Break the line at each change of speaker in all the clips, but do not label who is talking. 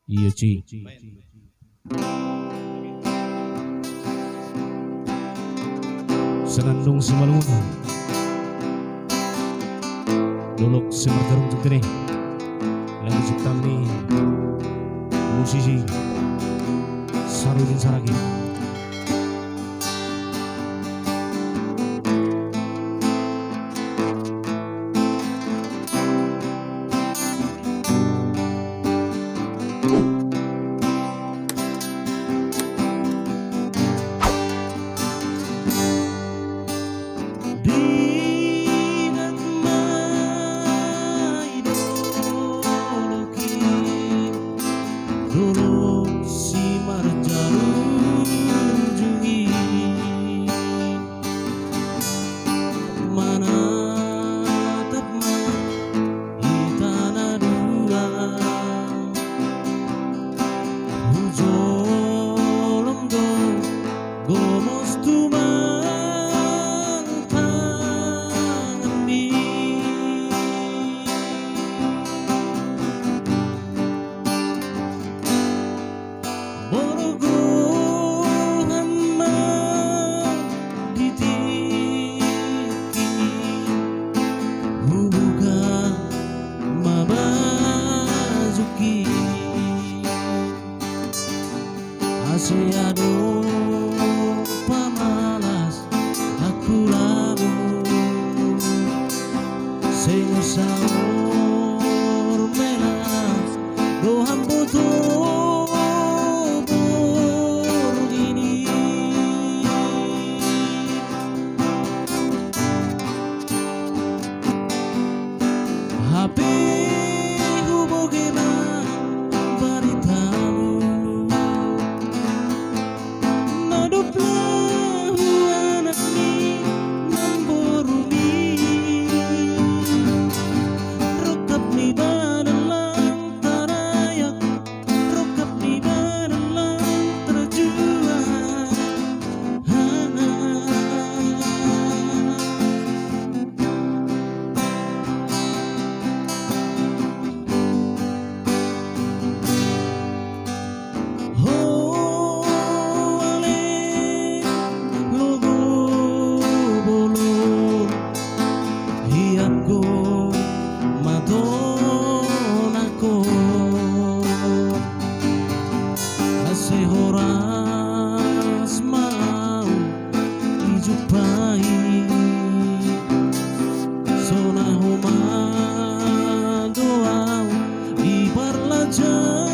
Iya Ci. Senandung simalungu Dolok semargarung centene lagu ciptaan nih musisi Sarudin Saragi. Dulu si marjarum jungi mana tapma itana dua hujolom do gomos tumang tangani Asyado pamalas aku lalu sing saur melas doham butuh burgini HP horas mau dijumpai zona homa doa ibarlajan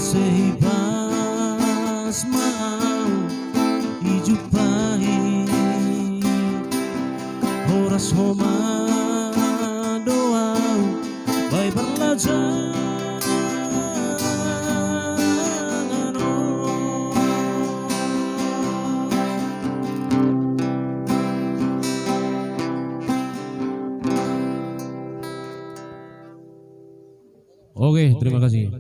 Sehibas mau dijumpai horas homa doa baik berlajar Oke, terima kasih.